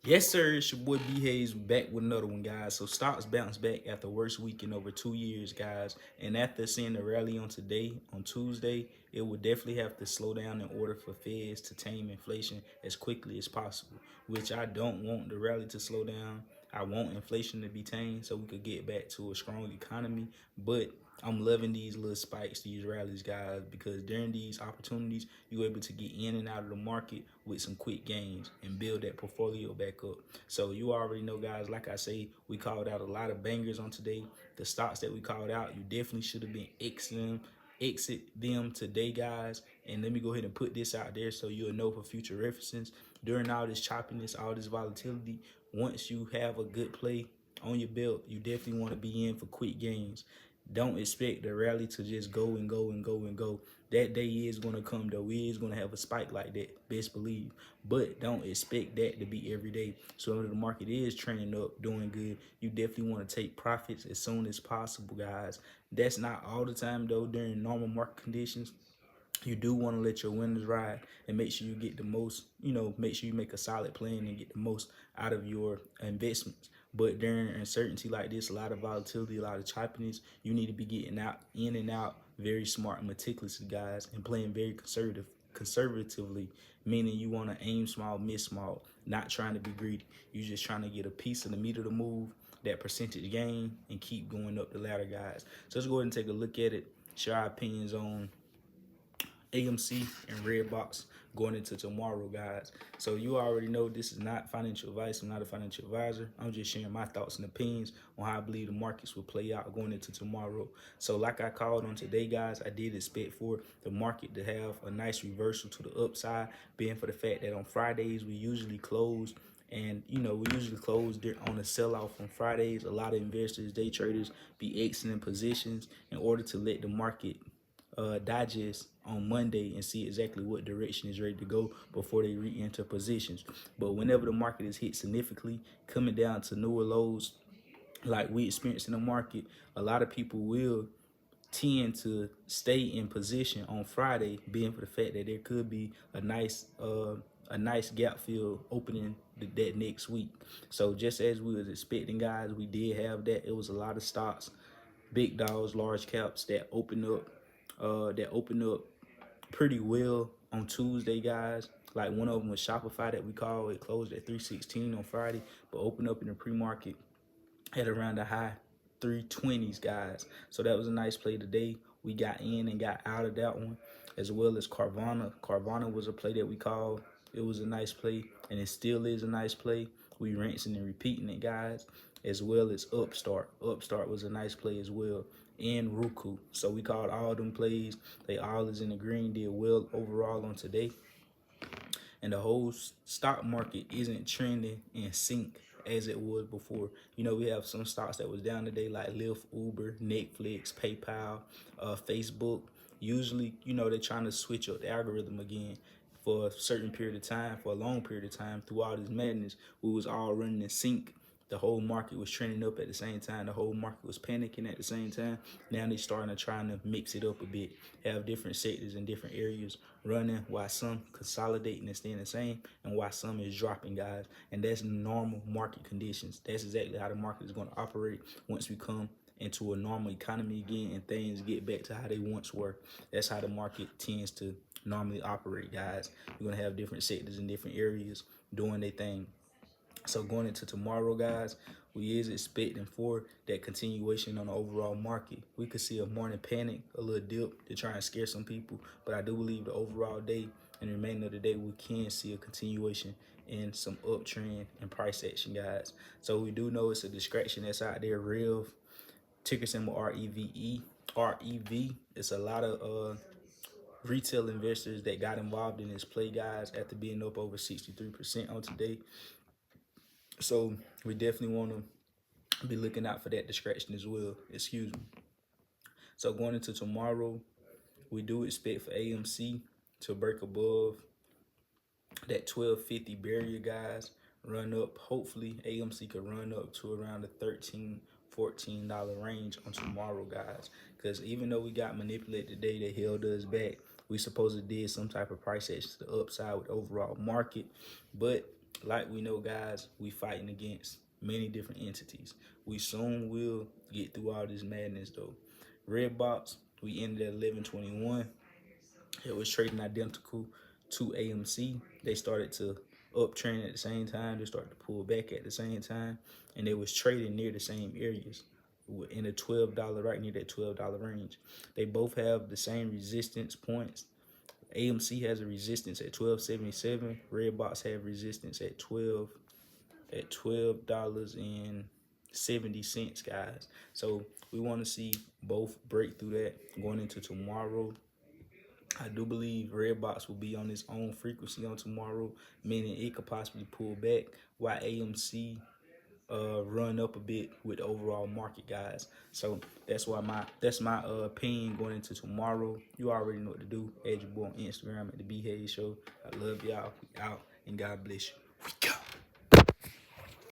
Yes, sir. It's your boy B Hayes back with another one, guys. So stocks bounce back after worst week in over 2 years, guys. And after seeing the rally on today, on Tuesday, it would definitely have to slow down in order for Feds to tame inflation as quickly as possible. Which I don't want the rally to slow down. I want inflation to be tamed so we could get back to a strong economy. But I'm loving these little spikes, these rallies, guys, because during these opportunities, you're able to get in and out of the market with some quick gains and build that portfolio back up. So you already know, guys, like I say, we called out a lot of bangers on today. The stocks that we called out, you definitely should have been exit them today, guys. And let me go ahead and put this out there so you'll know for future references. During all this choppiness, all this volatility, once you have a good play on your belt, you definitely want to be in for quick gains. Don't expect the rally to just go and go and go and go. That day is going to come, though. We is going to have a spike like that, best believe. But don't expect that to be every day. So if the market is trending up, doing good, you definitely want to take profits as soon as possible, guys. That's not all the time, though, during normal market conditions. You do want to let your winners ride and make sure you get the most, make sure you make a solid plan and get the most out of your investments. But during uncertainty like this, a lot of volatility, a lot of choppiness, you need to be getting out, in and out, very smart and meticulously, guys, and playing very conservatively, meaning you want to aim small, miss small, not trying to be greedy. You're just trying to get a piece of the meat of the move, that percentage gain, and keep going up the ladder, guys. So let's go ahead and take a look at it, share our opinions on AMC and Redbox going into tomorrow, guys. So you already know this is not financial advice. I'm not a financial advisor. I'm just sharing my thoughts and opinions on how I believe the markets will play out going into tomorrow. So like I called on today, guys, I did expect for the market to have a nice reversal to the upside, being for the fact that on Fridays we usually close and we usually close on a sell-off on Fridays. A lot of investors, day traders, be exiting positions in order to let the market digest on Monday and see exactly what direction is ready to go before they re-enter positions. But whenever the market is hit significantly, coming down to newer lows like we experienced in the market, a lot of people will tend to stay in position on Friday, being for the fact that there could be a nice gap fill opening that next week. So just as we was expecting, guys, we did have that. It was a lot of stocks, big dogs, large caps that opened up pretty well on Tuesday, guys. Like one of them was Shopify that we call. It closed at 316 on Friday, but opened up in the pre-market at around the high 320s, guys. So that was a nice play today. We got in and got out of that one, as well as Carvana. Carvana was a play that we called. It was a nice play, and it still is a nice play. We rinsing and repeating it, guys, as well as Upstart. Upstart was a nice play as well, and Roku. So we called all them plays. They all is in the green, did well overall on today. And the whole stock market isn't trending in sync as it was before. We have some stocks that was down today like Lyft, Uber, Netflix, PayPal, Facebook. Usually, they're trying to switch up the algorithm again for a certain period of time, for a long period of time. Through all this madness, we was all running in sync. The whole market was trending up at the same time. The whole market was panicking at the same time. Now they're starting to trying to mix it up a bit, have different sectors in different areas running, while some consolidating and staying the same, and while some is dropping, guys. And that's normal market conditions. That's exactly how the market is going to operate once we come into a normal economy again and things get back to how they once were. That's how the market tends to normally operate, guys. You're going to have different sectors in different areas doing their thing. So going into tomorrow, guys, we is expecting for that continuation on the overall market. We could see a morning panic, a little dip to try and scare some people. But I do believe the overall day and the remainder of the day, we can see a continuation in some uptrend and price action, guys. So we do know it's a distraction that's out there. Rev, ticker symbol REVE. REV. It's a lot of retail investors that got involved in this play, guys, after being up over 63% on today. So we definitely want to be looking out for that distraction as well. Excuse me. So going into tomorrow, we do expect for AMC to break above that 1250 barrier, guys. Run up. Hopefully AMC could run up to around the $13-14 range on tomorrow, guys. Because even though we got manipulated today, that held us back. We supposed to did some type of price action to the upside with the overall market, but like we know, guys, we fighting against many different entities. We soon will get through all this madness, though. Redbox, we ended at 11.21. It was trading identical to AMC. They started to uptrend at the same time. They started to pull back at the same time, and they was trading near the same areas in the $12, right near that $12 range. They both have the same resistance points. AMC has a resistance at 12.77. Redbox have resistance at $12.70, guys. So we want to see both break through that going into tomorrow. I do believe Redbox will be on its own frequency on tomorrow, meaning it could possibly pull back while AMC run up a bit with the overall market, guys. So that's my opinion going into tomorrow. You already know what to do. Add your boy on Instagram at the B Hayes Show. I love y'all. We out, and God bless you. We go.